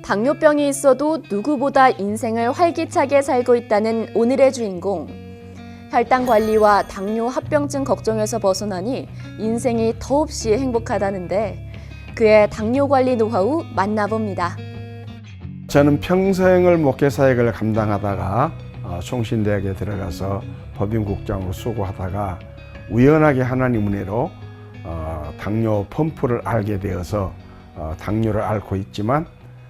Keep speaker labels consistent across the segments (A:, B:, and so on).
A: 당뇨병이 있어도 누구보다 인생을 활기차게 살고 있다는 오늘의 주인공. 혈당 관리와 당뇨 합병증 걱정에서 벗어나니 인생이 더없이 행복하다는데 그의 당뇨 관리 노하우 만나봅니다.
B: 저는 평생을 목회 사역을 감당하다가 총신대학에 들어가서 법인국장으로 수고하다가 우연하게 하나님 은혜로 당뇨 펌프를 알게 되어서 당뇨를 앓고 있지만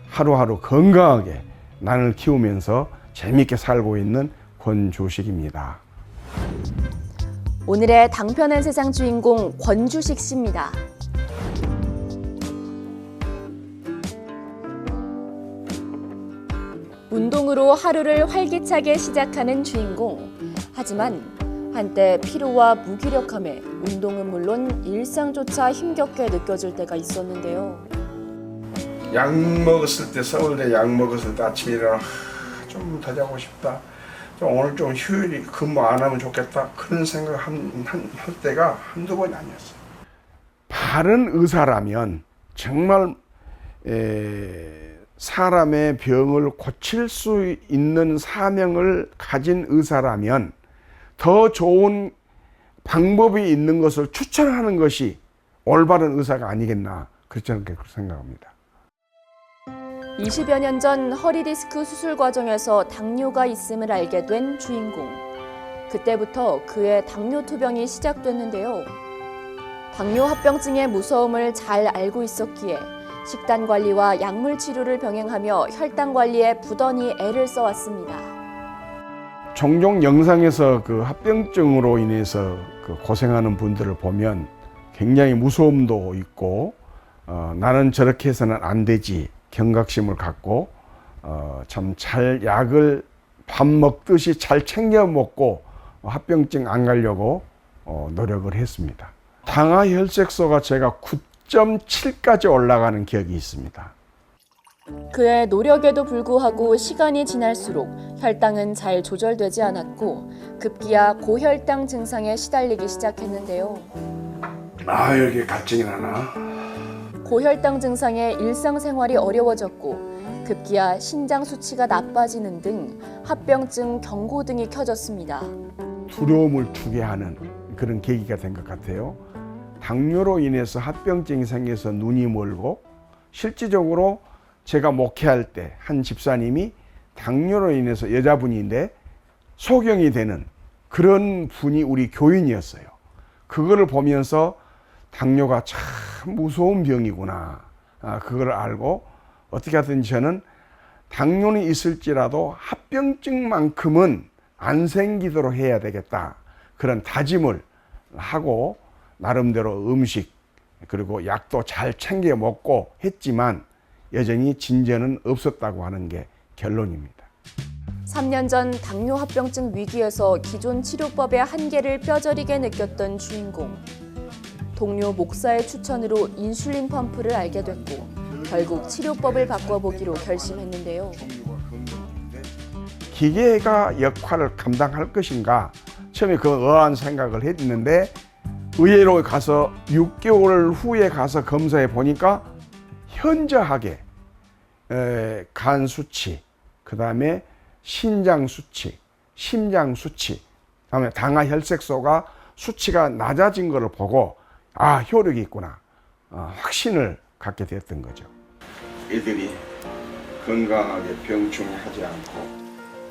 B: 하루하루 건강하게 난을 키우면서 재미있게 살고 있는 권주식입니다.
A: 오늘의 당편한 세상 주인공 권주식 씨입니다. 운동으로 하루를 활기차게 시작하는 주인공. 하지만 한때 피로와 무기력함에 운동은 물론 일상조차 힘겹게 느껴질 때가 있었는데요.
B: 약 먹었을 때 서울대 약 먹었을 때 아침에 일어나 좀 더 자고 싶다. 오늘 좀 휴일이 근무 안 하면 좋겠다. 그런 생각 할 때가 한두 번이 아니었어요. 바른 의사라면 정말 사람의 병을 고칠 수 있는 사명을 가진 의사라면 더 좋은 방법이 있는 것을 추천하는 것이 올바른 의사가 아니겠나 그렇게 생각합니다.
A: 20여 년 전 허리 디스크 수술 과정에서 당뇨가 있음을 알게 된 주인공. 그때부터 그의 당뇨 투병이 시작됐는데요. 당뇨 합병증의 무서움을 잘 알고 있었기에 식단 관리와 약물 치료를 병행하며 혈당 관리에 부단히 애를 써왔습니다.
B: 종종 영상에서 그 합병증으로 인해서 고생하는 분들을 보면 굉장히 무서움도 있고 나는 저렇게 해서는 안 되지 경각심을 갖고 참 잘 약을 밥 먹듯이 잘 챙겨 먹고 합병증 안 가려고 노력을 했습니다. 당화혈색소가 제가 9.7까지 올라가는 기억이 있습니다.
A: 그의 노력에도 불구하고 시간이 지날수록 혈당은 잘 조절되지 않았고 급기야 고혈당 증상에 시달리기 시작했는데요.
B: 여기 갈증이 나나?
A: 고혈당 증상에 일상생활이 어려워졌고 급기야 신장 수치가 나빠지는 등 합병증 경고등이 켜졌습니다.
B: 두려움을 주게 하는 그런 계기가 된 것 같아요. 당뇨로 인해서 합병증이 생겨서 눈이 멀고 실질적으로 제가 목회할 때 한 집사님이 당뇨로 인해서 여자분인데 소경이 되는 그런 분이 우리 교인이었어요. 그거를 보면서 당뇨가 참 무서운 병이구나. 그걸 알고 어떻게 하든지 저는 당뇨는 있을지라도 합병증만큼은 안 생기도록 해야 되겠다. 그런 다짐을 하고 나름대로 음식 그리고 약도 잘 챙겨 먹고 했지만 여전히 진전은 없었다고 하는 게 결론입니다.
A: 3년 전 당뇨 합병증 위기에서 기존 치료법의 한계를 뼈저리게 느꼈던 주인공. 동료 목사의 추천으로 인슐린 펌프를 알게 됐고 결국 치료법을 바꿔보기로 결심했는데요.
B: 기계가 역할을 감당할 것인가 처음에 그 의아한 생각을 했는데 의외로 가서 6개월 후에 가서 검사해 보니까 현저하게 간 수치, 그 다음에 신장 수치, 심장 수치, 그다음에 당화혈색소가 수치가 낮아진 것을 보고 효력이 있구나 확신을 갖게 됐던 거죠. 이들이 건강하게 병충하지 않고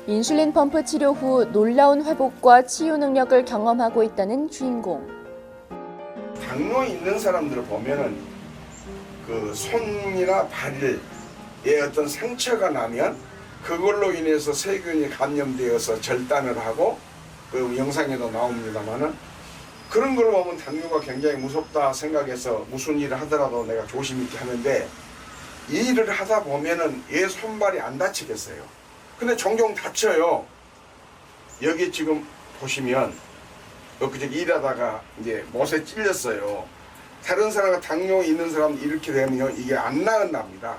A: 인슐린 펌프 치료 후 놀라운 회복과 치유 능력을 경험하고 있다는 주인공.
B: 당뇨 있는 사람들을 보면은 그 손이나 발에 어떤 상처가 나면 그걸로 인해서 세균이 감염되어서 절단을 하고 그 영상에도 나옵니다만은 그런 걸 보면 당뇨가 굉장히 무섭다 생각해서 무슨 일을 하더라도 내가 조심 있게 하는데 이 일을 하다 보면은 얘 손발이 안 다치겠어요. 근데 종종 다쳐요. 여기 지금 보시면 엊그제 일하다가 이제 못에 찔렸어요. 다른 사람과 당뇨 있는 사람 이렇게 되면 이게 안 나은답니다.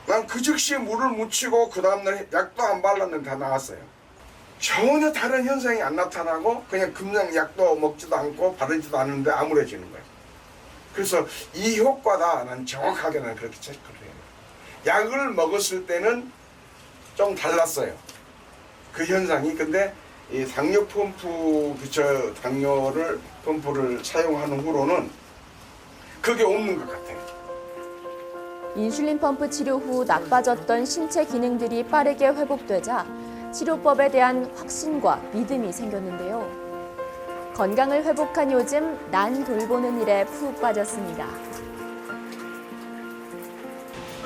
B: 난 그 즉시 물을 묻히고 그 다음날 약도 안 발랐는데 다 나았어요. 전혀 다른 현상이 안 나타나고 그냥 금방 약도 먹지도 않고 바르지도 않는데 암울해지는 거예요. 그래서 이 효과다 난 정확하게 난 그렇게 체크를 해요. 약을 먹었을 때는 좀 달랐어요. 그 현상이. 근데 이 당뇨 펌프, 당뇨를 펌프를 사용하는 후로는 그게 없는 것 같아요.
A: 인슐린 펌프 치료 후 나빠졌던 신체 기능들이 빠르게 회복되자 치료법에 대한 확신과 믿음이 생겼는데요. 건강을 회복한 요즘 난 돌보는 일에 푹 빠졌습니다.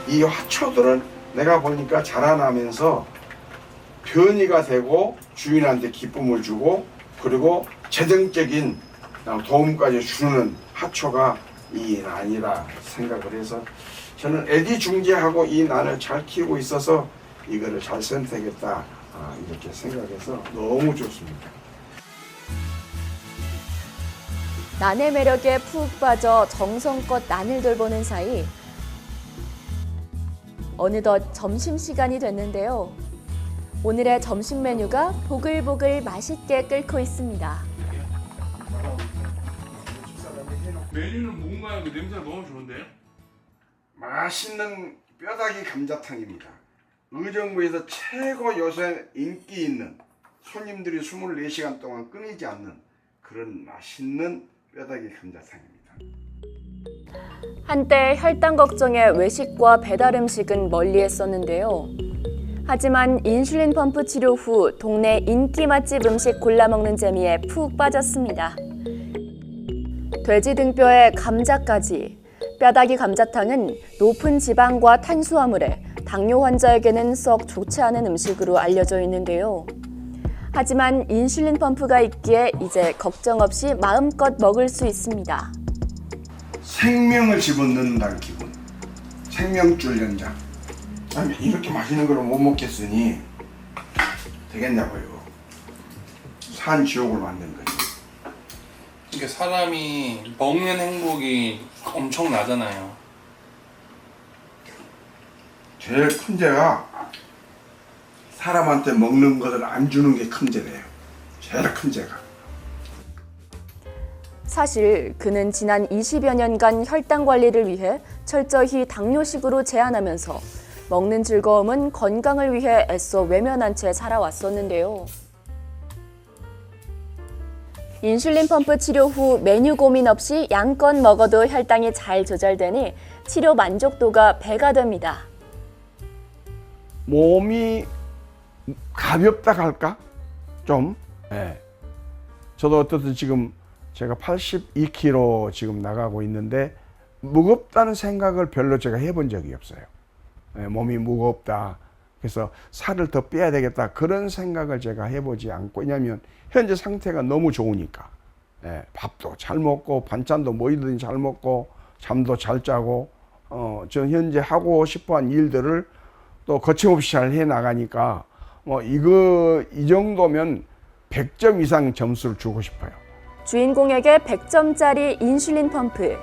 B: 이 화초들은 내가 보니까 자라나면서 변이가 되고 주인한테 기쁨을 주고 그리고 재정적인 도움까지 주는 화초가 이 난이라 생각을 해서 저는 애지중지하고 이 난을 잘 키우고 있어서 이거를 잘 선택했다 이렇게 생각해서 너무 좋습니다.
A: 난의 매력에 푹 빠져 정성껏 난을 돌보는 사이 어느덧 점심시간이 됐는데요. 오늘의 점심 메뉴가 보글보글 맛있게 끓고 있습니다.
C: 메뉴는 뭔가요? 그 냄새가 너무 좋은데요?
B: 맛있는 뼈다귀 감자탕입니다. 의정부에서 최고 요새 인기 있는 손님들이 24시간 동안 끊이지 않는 그런 맛있는 뼈다귀 감자탕입니다.
A: 한때 혈당 걱정에 외식과 배달 음식은 멀리했었는데요. 하지만 인슐린 펌프 치료 후 동네 인기 맛집 음식 골라 먹는 재미에 푹 빠졌습니다. 돼지 등뼈에 감자까지. 뼈다귀 감자탕은 높은 지방과 탄수화물에 당뇨 환자에게는 썩 좋지 않은 음식으로 알려져 있는데요. 하지만 인슐린 펌프가 있기에 이제 걱정 없이 마음껏 먹을 수 있습니다.
B: 생명을 집어넣는다는 기분. 생명줄 연장. 아니 이렇게 맛있는 걸 못 먹겠으니 되겠냐고요. 산 지옥을 만든 거지.
C: 이게 사람이 먹는 행복이 엄청나잖아요.
B: 제일 큰 죄가 사람한테 먹는 것을 안 주는 게 큰 죄래요. 제일 큰 죄가.
A: 사실 그는 지난 20여 년간 혈당 관리를 위해 철저히 당뇨식으로 제한하면서 먹는 즐거움은 건강을 위해 애써 외면한 채 살아왔었는데요. 인슐린 펌프 치료 후 메뉴 고민 없이 양껏 먹어도 혈당이 잘 조절되니 치료 만족도가 배가 됩니다.
B: 몸이 가볍다 할까? 좀. 네. 저도 어떻든 지금 제가 82kg 지금 나가고 있는데 무겁다는 생각을 별로 제가 해본 적이 없어요. 네, 몸이 무겁다. 그래서 살을 더 빼야 되겠다. 그런 생각을 제가 해보지 않고, 왜냐하면 현재 상태가 너무 좋으니까. 네, 밥도 잘 먹고 반찬도 뭐이든 잘 먹고 잠도 잘 자고 저 현재 하고 싶어한 일들을 또 거침없이 잘 해나가니까 이 정도면 100점 이상 점수를 주고 싶어요.
A: 주인공에게 100점짜리 인슐린 펌프.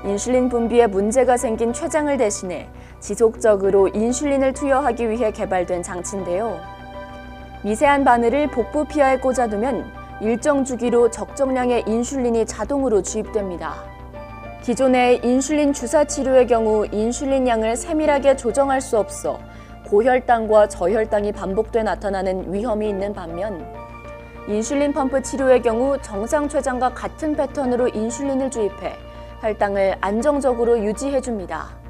A: 인슐린 분비에 문제가 생긴 췌장을 대신해 지속적으로 인슐린을 투여하기 위해 개발된 장치인데요. 미세한 바늘을 복부 피하에 꽂아두면 일정 주기로 적정량의 인슐린이 자동으로 주입됩니다. 기존의 인슐린 주사 치료의 경우 인슐린 양을 세밀하게 조정할 수 없어 고혈당과 저혈당이 반복돼 나타나는 위험이 있는 반면 인슐린 펌프 치료의 경우 정상 췌장과 같은 패턴으로 인슐린을 주입해 혈당을 안정적으로 유지해줍니다.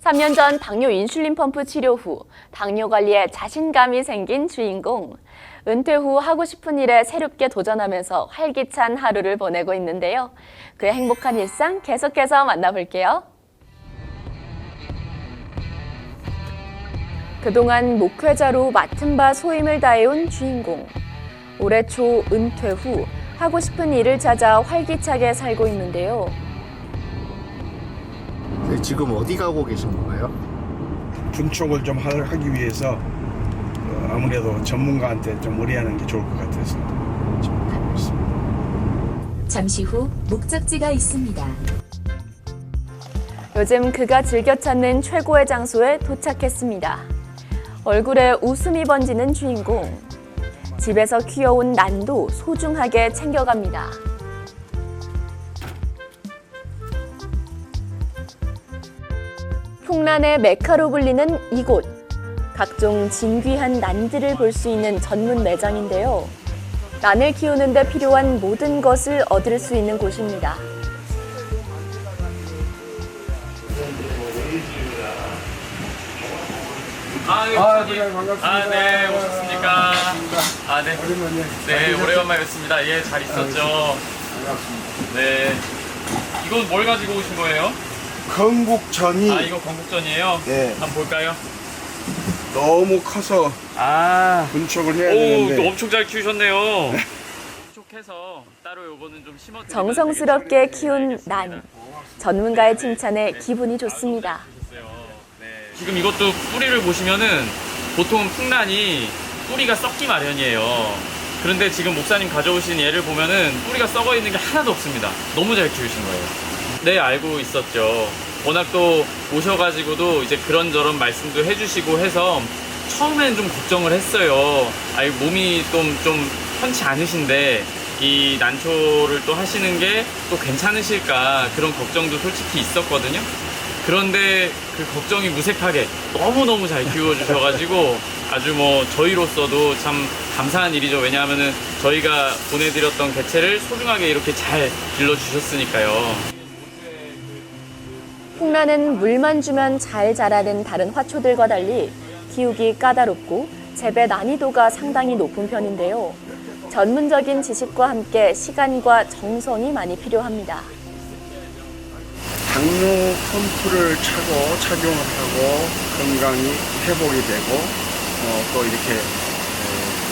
A: 3년 전 당뇨 인슐린 펌프 치료 후 당뇨 관리에 자신감이 생긴 주인공. 은퇴 후 하고 싶은 일에 새롭게 도전하면서 활기찬 하루를 보내고 있는데요. 그의 행복한 일상 계속해서 만나볼게요. 그동안 목회자로 맡은 바 소임을 다해온 주인공. 올해 초 은퇴 후 하고 싶은 일을 찾아 활기차게 살고 있는데요.
D: 지금 어디 가고 계신 건가요?
B: 중촉을 좀 하기 위해서 아무래도 전문가한테 좀 의뢰하는 게 좋을 것 같아서 지금 가고 있습니다.
E: 잠시 후 목적지가 있습니다.
A: 요즘 그가 즐겨 찾는 최고의 장소에 도착했습니다. 얼굴에 웃음이 번지는 주인공. 집에서 키워온 난도 소중하게 챙겨갑니다. 풍란의 메카로 불리는 이곳. 각종 진귀한 난들을 볼 수 있는 전문 매장인데요. 난을 키우는 데 필요한 모든 것을 얻을 수 있는 곳입니다.
C: 반갑습니다. 네, 오셨습니까? 네.
B: 오랜만에.
C: 네, 오래간만에 뵙습니다. 예, 잘 있었죠?
B: 반갑습니다.
C: 네. 이건 뭘 가지고 오신 거예요?
B: 건국전이
C: 이거 건국전이에요?
B: 네.
C: 한번 볼까요?
B: 너무 커서 분촉을 해야
C: 오, 또
B: 되는데
C: 엄청 잘 키우셨네요. 분촉해서 따로 요거는 좀 심어
A: 정성스럽게 키운 난. 전문가의 칭찬에 기분이 좋습니다.
C: 지금 이것도 뿌리를 보시면은 보통 풍란이 뿌리가 썩기 마련이에요. 그런데 지금 목사님 가져오신 얘를 보면은 뿌리가 썩어 있는 게 하나도 없습니다. 너무 잘 키우신 거예요. 네, 알고 있었죠. 워낙 또 오셔가지고도 이제 그런저런 말씀도 해주시고 해서 처음엔 좀 걱정을 했어요. 몸이 좀 편치 않으신데 이 난초를 또 하시는 게 또 괜찮으실까 그런 걱정도 솔직히 있었거든요. 그런데 그 걱정이 무색하게 너무너무 잘 키워주셔가지고 아주 저희로서도 참 감사한 일이죠. 왜냐하면은 저희가 보내드렸던 개체를 소중하게 이렇게 잘 길러주셨으니까요.
A: 풍란은 물만 주면 잘 자라는 다른 화초들과 달리 키우기 까다롭고 재배 난이도가 상당히 높은 편인데요. 전문적인 지식과 함께 시간과 정성이 많이 필요합니다.
B: 당뇨 펌프를 차고 착용을 하고 건강이 회복이 되고 또 이렇게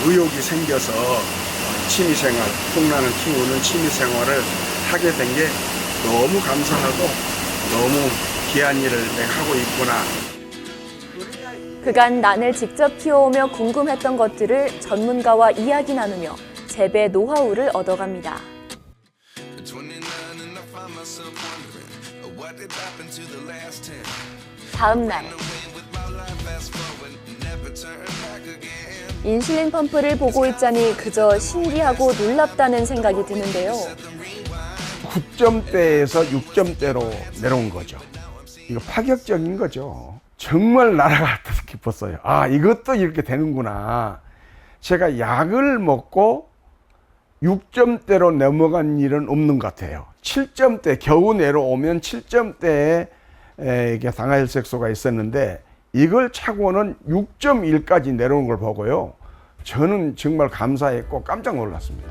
B: 의욕이 생겨서 취미생활, 풍란을 키우는 취미생활을 하게 된 게 너무 감사하고 너무 귀한 일을 내가 하고 있구나.
A: 그간 난을 직접 키워오며 궁금했던 것들을 전문가와 이야기 나누며 재배 노하우를 얻어갑니다. 다음 날 인슐린 펌프를 보고 있자니 그저 신기하고 놀랍다는 생각이 드는데요.
B: 9점대에서 6점대로 내려온 거죠. 이거 파격적인 거죠. 정말 날아갔다 싶었어요. 이것도 이렇게 되는구나. 제가 약을 먹고 6점대로 넘어간 일은 없는 것 같아요. 7점대, 겨우 내려오면 7점대에 이게 당화혈색소가 있었는데 이걸 차고는 6.1까지 내려온 걸 보고요. 저는 정말 감사했고 깜짝 놀랐습니다.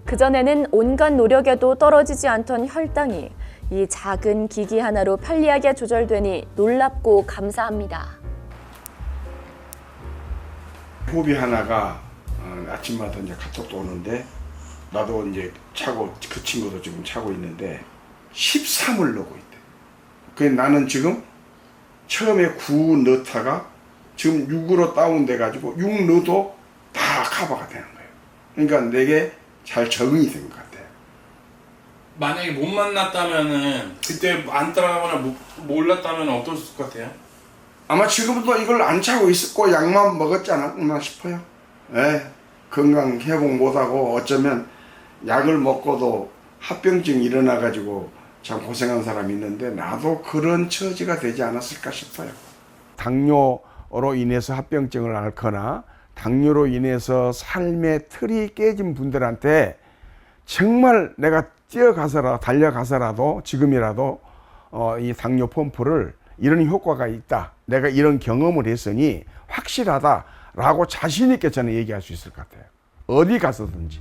A: 그전에는 온갖 노력에도 떨어지지 않던 혈당이 이 작은 기기 하나로 편리하게 조절되니 놀랍고 감사합니다.
B: 후배 하나가 아침마다 이제 카톡도 오는데 나도 이제 차고 그 친구도 지금 차고 있는데 13을 넣고 있대. 그래서 나는 지금 처음에 9 넣다가 지금 6으로 다운돼 가지고 6 넣어도 다 커버가 되는 거예요. 그러니까 내게 잘 적응이 된 것 같아요.
C: 만약에 못 만났다면은 그때 안 따라가거나 몰랐다면 어떨 것 같아요?
B: 아마 지금도 이걸 안 차고 있었고 약만 먹었지 않았나 싶어요. 건강 회복 못하고 어쩌면 약을 먹고도 합병증이 일어나 가지고 참 고생한 사람이 있는데 나도 그런 처지가 되지 않았을까 싶어요. 당뇨로 인해서 합병증을 앓거나 당뇨로 인해서 삶의 틀이 깨진 분들한테 정말 내가 뛰어가서라도 달려가서라도 지금이라도 이 당뇨 펌프를 이런 효과가 있다. 내가 이런 경험을 했으니 확실하다라고 자신 있게 저는 얘기할 수 있을 것 같아요. 어디 가서든지.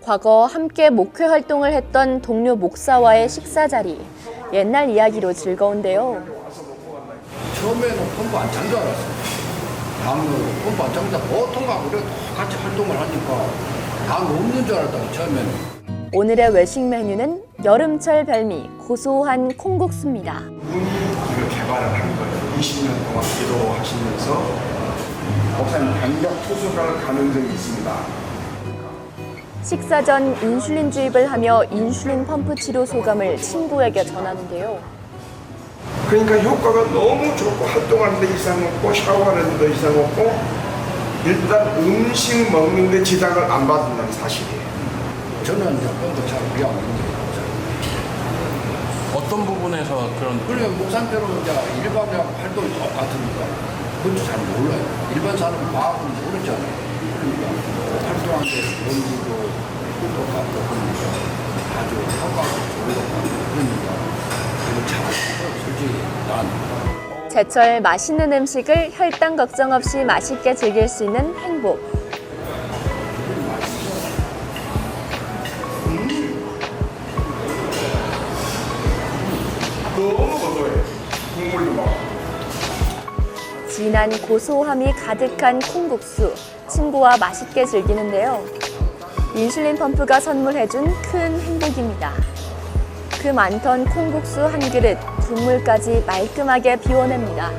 A: 과거 함께 목회 활동을 했던 동료 목사와의 식사 자리. 옛날 이야기로 즐거운데요.
F: 처음에는 펌프 안 찬 줄 알았어요. 다음으로 펌프 안 찬다 보통하고 그래 같이 활동을 하니까 당 없는 줄 알았다고 처음에는.
A: 오늘의 외식 메뉴는 여름철 별미 고소한 콩국수입니다.
B: 분이 이걸 개발을 한 거예요. 20년 동안 기도하시면서 목사님 강력 투숙할 가능성이 있습니다.
A: 식사 전 인슐린 주입을 하며 인슐린 펌프 치료 소감을 친구에게 전하는데요.
B: 그러니까 효과가 너무 좋고 활동하는데 이상 없고 샤워하는데도 이상 없고 일단 음식 먹는데 지장을 안 받는다는 사실이에요.
F: 저는 이제 펌프 잘 우려하고 있는데
C: 어떤 부분에서 그런
F: 그래 목상태로 이제 일반이랑 활동이 똑같으니까 그것도 잘 몰라요. 일반 사람은 과학은 모르잖아요. 그러니까 활동하는데 원리도 똑같고 그러니까 아주 효과가 좋은 것 같아요. 그러니까 이거 잘 솔직히 난
A: 제철 맛있는 음식을 혈당 걱정 없이 맛있게 즐길 수 있는 행복.
B: 너무 고소해. 국물도 막.
A: 진한 고소함이 가득한 콩국수. 친구와 맛있게 즐기는데요. 인슐린 펌프가 선물해준 큰 행복입니다. 그 많던 콩국수 한 그릇, 국물까지 말끔하게 비워냅니다.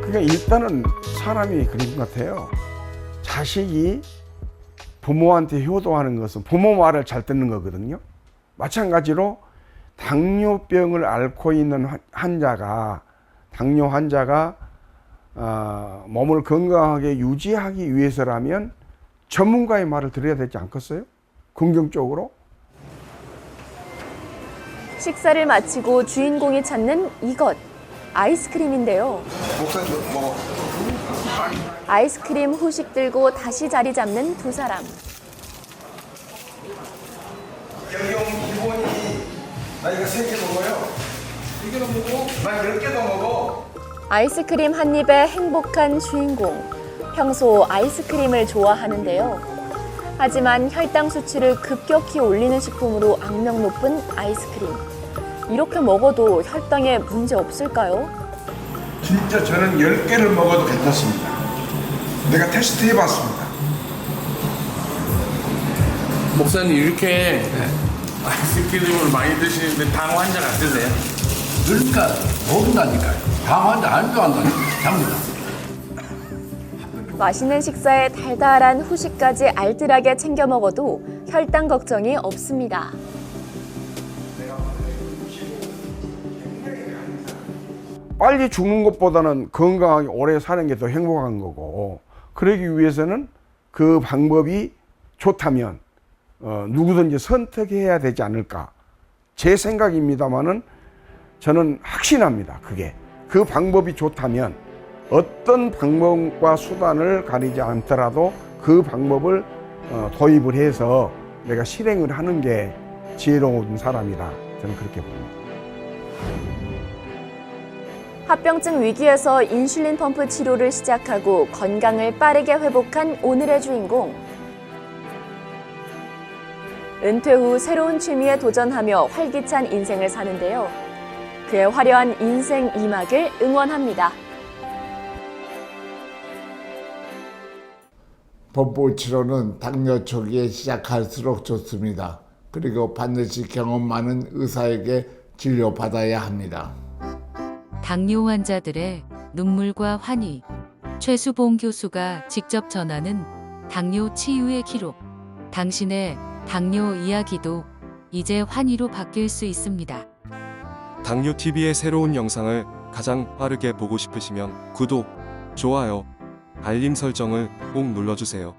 B: 그러니까 일단은 사람이 그런 것 같아요. 자식이 부모한테 효도하는 것은 부모 말을 잘 듣는 거거든요. 마찬가지로 당뇨병을 앓고 있는 당뇨 환자가 몸을 건강하게 유지하기 위해서라면 전문가의 말을 들어야 되지 않겠어요? 긍정적으로.
A: 식사를 마치고 주인공이 찾는 이것, 아이스크림인데요.
B: 목사님 먹어.
A: 아이스크림 후식 들고 다시 자리 잡는 두 사람.
B: 여기 오면 기본이 나 이거 3개 먹어요. 3개도 먹어? 나 10개도 먹어.
A: 아이스크림 한 입에 행복한 주인공. 평소 아이스크림을 좋아하는데요. 하지만 혈당 수치를 급격히 올리는 식품으로 악명 높은 아이스크림. 이렇게 먹어도 혈당에 문제 없을까요?
B: 진짜 저는 10개를 먹어도 괜찮습니다. 내가 테스트 해봤습니다.
G: 목사님 이렇게 아이스크림을 많이 드시는데 당 환자 같으세요?
F: 그러니까 먹는다니까요. 당 환자 안 좋아한다니까. 잡니다.
A: 맛있는 식사에 달달한 후식까지 알뜰하게 챙겨 먹어도 혈당 걱정이 없습니다.
B: 빨리 죽는 것보다는 건강하게 오래 사는 게 더 행복한 거고, 그러기 위해서는 그 방법이 좋다면 누구든지 선택해야 되지 않을까. 제 생각입니다만은 저는 확신합니다. 그게 그 방법이 좋다면 어떤 방법과 수단을 가리지 않더라도 그 방법을 도입을 해서 내가 실행을 하는 게 지혜로운 사람이다. 저는 그렇게 봅니다.
A: 합병증 위기에서 인슐린 펌프 치료를 시작하고 건강을 빠르게 회복한 오늘의 주인공. 은퇴 후 새로운 취미에 도전하며 활기찬 인생을 사는데요. 그의 화려한 인생 2막을 응원합니다.
H: 펌프 치료는 당뇨 초기에 시작할수록 좋습니다. 그리고 반드시 경험 많은 의사에게 진료받아야 합니다.
E: 당뇨 환자들의 눈물과 환희. 최수봉 교수가 직접 전하는 당뇨 치유의 기록. 당신의 당뇨 이야기도 이제 환희로 바뀔 수 있습니다.
I: 당뇨TV의 새로운 영상을 가장 빠르게 보고 싶으시면 구독, 좋아요, 알림 설정을 꼭 눌러주세요.